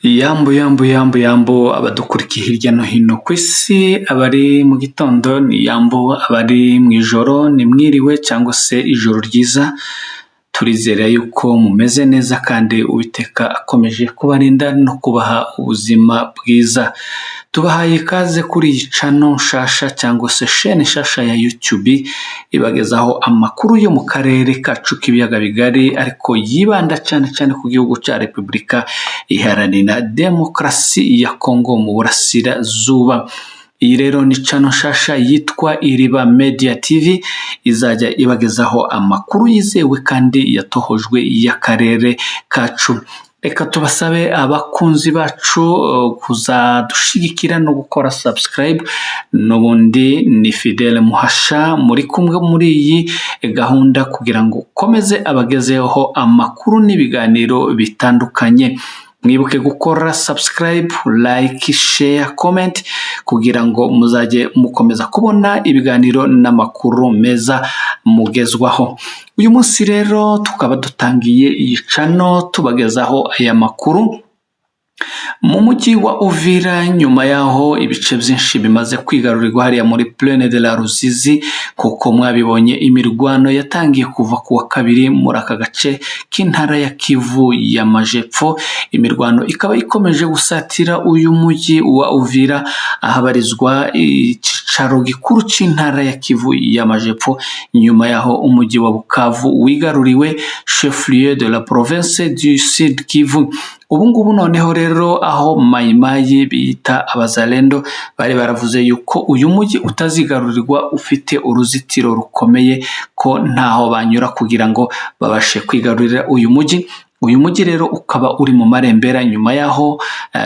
Yambo abadukurikiye hirya no hino ku isi, abari mu gitondo ni yambo, abari mu ijoro ni mwiriwe cyangwa se ijoro ryiza. Turizera yuko mumeze neza kandi Uwiteka akomeje kubarinda no kubaha ubuzima bwiza. Tubahaye ikaze kuri iyi channel nshasha cyangwa se chaîne nshasha ya YouTube ibagezaho amakuru yo mu karere kacu k'ibiyaga bigari, ariko yibanda cyane ku gihugu cya Repubulika Iharanira Demokarasi ya Kongo mu burasirazuba. Iyi rero ni channel nshasha yitwa Iriba Media TV, izajya ibagezaho amakuru yizewe kandi yatohojwe y'akarere kacu. Reka tubasabe abakunzi bacu kuzadushigikira no gukora subscribe. N'ubundi ni Fidele Muhasha muri kumwe muri iyi gahunda kugira ngo ukomeze abagezeho amakuru n'ibiganiro bitandukanye. Mwibuke gukora subscribe, like, share, comment kugira ngo muzajye mukomeza kubona ibiganiro n'amakuru meza mugezwaho. Uyu munsi rero tukaba dutangiye iyi channel tubagezaho aya makuru mu mujyi wa Uvira, nyuma yaho ibice byinshi bimaze kwigarurirwa hariya muri Plaine de la Ruzizi, kuko mwabibonye imirwano yatangiye kuva ku wa kabiri muri aka gace k'intara ya Kivu y'Amajepfo. Imirwano ikaba ikomeje gusatira uyu mujyi wa Uvira, ahabarizwa icicaro gikuru c'intara ya Kivu y'Amajepfo, nyuma yaho umujyi wa Bukavu wigaruriwe, chef lieu de la province du Sud Kivu. Ubu ngubu noneho rero aho mayimayi bita abazalendo bari baravuze yuko uyu mujyi utazigarurirwa ufite uruzitiro rukomeye, ko ntaho banyura kugira ngo babashe kwigarurira uyu mujyi. Uyu mujyi rero ukaba uri mu marembera nyuma yaho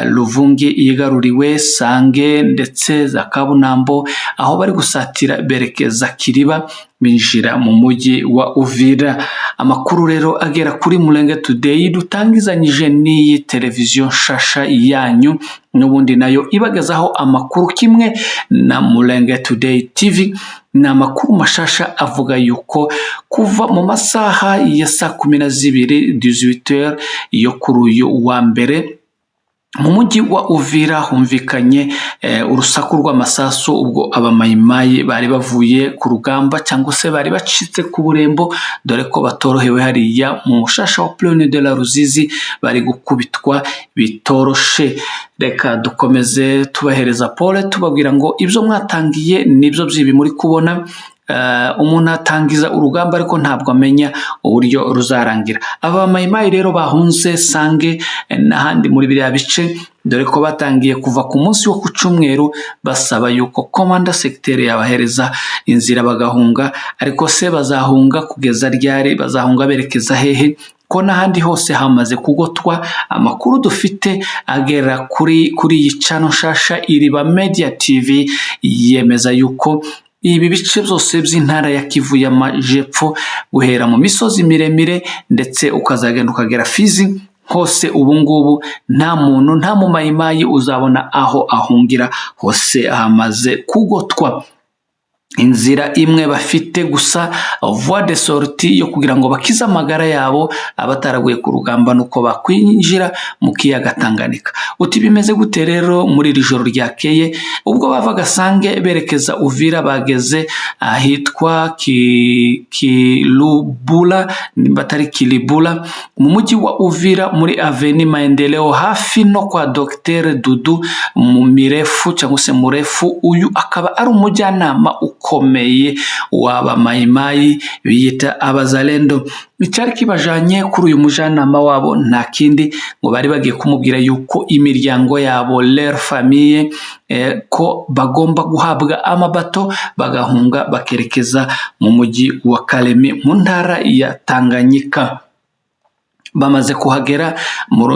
Luvungi yigaruriwe, Sange ndetse za Kabunambo, aho bari gusatira berekeza Kiriba binjira mu mujyi wa Uvira. Amakuru rero agera kuri Mulenge Today dutangizanyije n'iyi televiziyo nshasha yanyu, n'ubundi nayo ibagezaho amakuru kimwe na Mulenge Today TV. Ni amakuru mashasha avuga yuko kuva mu masaha ya saa 12 18h yo kuri uyu wa mbere mu mujyi wa Uvira humvikanye urusaku rw'amasasu, ubwo abamayimayi bari bavuye ku rugamba cyangwa se bari bacitse ku burembo, dore ko batorohewe hariya mu mushasha wa Plaine de la Ruzizi, bari gukubitwa bitoroshe. Reka dukomeze tubahereza pole tubabwira ngo ibyo mwatangiye nibyo byibi muri kubona. Umuntu atangiza urugamba ariko ntabwo amenya uburyo ruzarangira. Aba mayimayi rero bahunze Sange n'ahandi muri biriya bice, dore ko batangiye kuva ku munsi wo ku Cyumweru basaba yuko komanda secteur yabahereza inzira bagahunga, ariko se bazahunga kugeza ryari? Bazahunga berekeza hehe ko n'ahandi hose hamaze kugotwa? Amakuru dufite agera kuri iyi channel nshasha Iriba Media TV yemeza yuko ibi bice byose by'intara ya Kivu y'Amajepfo, guhera mu misozi miremire ndetse ukazagenda ukagera Fizi, hose ubu ngubu nta muntu, nta mumayimayi uzabona aho ahungira, hose hamaze kugotwa. Inzira imwe bafite gusa, voie de sortie yo kugira ngo bakize amagara yabo abataraguye ku rugamba, nuko bakwinjira mu kiyaga Tanganyika. Uti bimeze gute rero muri iri joro ryakeye? Ubwo bavaga Sange berekeza Uvira, bageze ahitwa Kilubula, batari Kilibula, mu mujyi wa Uvira muri Avenue Maendeleo, hafi no kwa Dr Dudu mu Mirefu cyangwa se Murefu. Uyu akaba ari umujyanama ukomeye w'aba mayimayi biyita abazalendo. Icyari kibajanye kuri uyu mujyanama wabo nta kindi, ngo bari bagiye kumubwira yuko imiryango yabo, leur famille, ko bagomba guhabwa amabato bagahunga bakerekeza mu mujyi wa Kalemi mu ntara ya Tanganyika. Bamaze kuhagera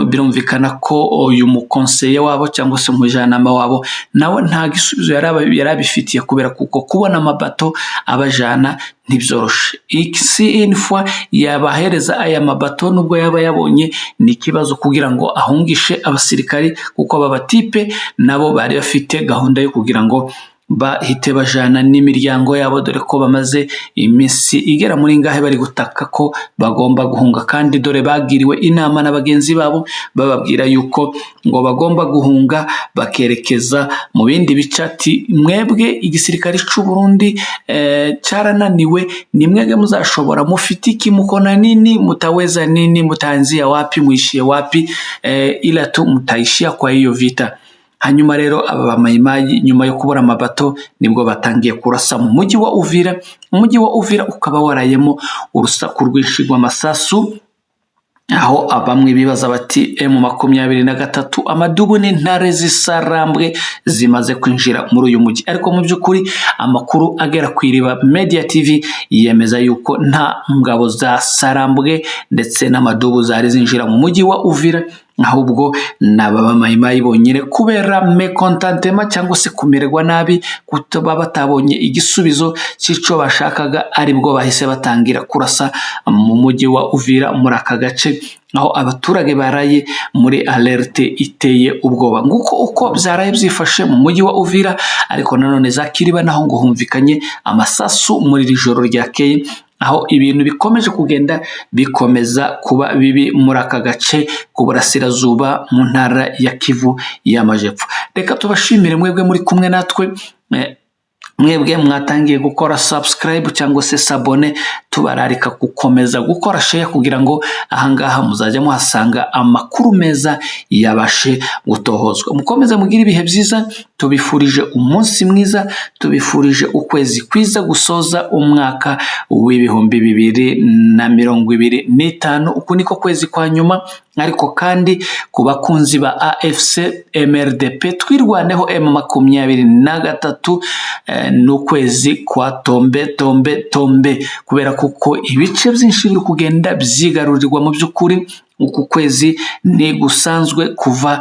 birumvikana ko uyu mukonseye wabo cyangwa se umujyanama wabo nawe nta gisubizo yarabifitiye, kubera kuko kubona amabato abajana ntibyoroshe. Une fois yabahereza aya mabato, nubwo yaba yabonye ni ikibazo kugira ngo ahungishe abasirikari, kuko aba batipe nabo bari bafite gahunda yo kugira ngo bahite bajana n'imiryango yabo, dore ko bamaze iminsi igera muri ngahe bari gutaka ko bagomba guhunga, kandi dore bagiriwe inama na bagenzi babo bababwira yuko ngo bagomba guhunga bakerekeza mu bindi bice. Ati mwebwe igisirikare cy'u Burundi cyarananiwe, ni mwebwe muzashobora, mufite iki, mukona nini, mutaweza nini, mutaanzia wapi, muishie wapi, ila tu mtaishia kwa hiyo vita. Hanyuma rero aba bamayimayi nyuma yo kubura amabato nibwo batangiye kurasa mu mujyi wa Uvira. Umujyi wa Uvira ukaba warayemo urusaku rwinshi rw'amasasu, aho abamwe bibaza bati M23 amadubu n'intare zisarambwe zimaze kwinjira muri uyu mujyi, ariko mu by'ukuri amakuru agera ku Iriba Media TV yemeza yuko nta ngabo za sarambwe ndetse n'amadubu zari zinjira mu mujyi wa Uvira, ahubwo n'aba mayimayi bonyine kubera mekontantema cyangwa se kumererwa nabi, kuba batabonye igisubizo cy'ico bashakaga, aribwo bahise batangira kurasa mu mujyi wa Uvira muri aka gace, aho abaturage baraye muri alerte iteye ubwoba. Nguko uko byaraye byifashe mu mujyi wa Uvira, ariko nanone za Kiriba naho ngo humvikanye amasasu muri iri joro ryakeye, aho ibintu bikomeje kugenda bikomeza kuba bibi muri aka gace k'uburasirazuba mu ntara ya Kivu y'Amajepfo. Reka tubashimire mwebwe muri kumwe natwe, mwebwe mwatangiye gukora subscribe cyangwa se sabone, tubararika gukomeza gukora share kugira ngo ahangaha muzajya muhasanga amakuru meza yabashe gutohozwa. Mukomeze mugire ibihe byiza, tubifurije umunsi mwiza, tubifurije ukwezi kwiza gusoza umwaka w'ibihumbi 2025. Uku niko kwezi kwa nyuma, ariko kandi ku bakunzi ba AFC MRDP twirwaneho M23 n'ukwezi kwa tombe kubera kuko ibice byinshi biri kugenda byigarurirwa. Mu by'ukuri uku kwezi ni gusanzwe kuva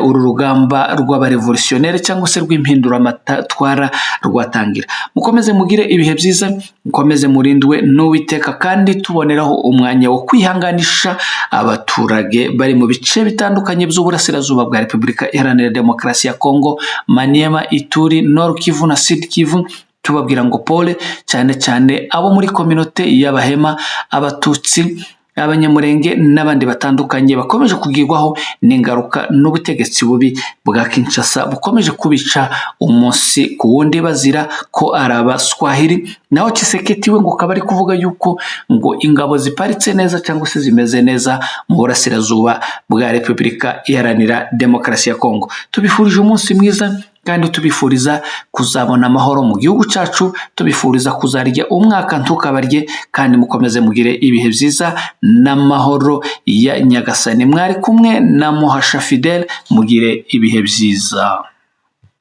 uru rugamba rw'abarevolutionnaire cyangwa se rw'impinduramatwara rwatangira. Mukomeze mugire ibihe byiza, mukomeze murindwe n'Uwiteka, kandi tuboneraho umwanya wo kwihanganisha abaturage bari mu bice bitandukanye by'uburasirazuba bwa Repubulika Iharanira Demokarasi ya Kongo, Maniema, Ituri, Nord Kivu na Sud Kivu. Tubabwira ngo pole, cyane cyane abo muri communauté y'Abahema, Abatutsi, Abanyamurenge n'abandi batandukanye bakomeje kugirwaho n'ingaruka n'ubutegetsi bubi bwa Kinshasa bukomeje kubica umunsi ku wundi bazira ko araba Swahili. Naho Tshisekedi we ngo kabari kuvuga yuko ngo ingabo ziparitse neza cyangwa se zimeze neza mu burasirazuba bwa Repubulika Iharanira Demokarasi ya Kongo. Tubifurije umunsi mwiza, kandi tubifuriza kuzabona amahoro mu gihugu cyacu, tubifuriza kuzarya umwaka ntukabarye, kandi mukomeze mugire ibihe byiza n'amahoro ya Nyagasani. Mwari kumwe na Muhasha Fidel, mugire ibihe byiza.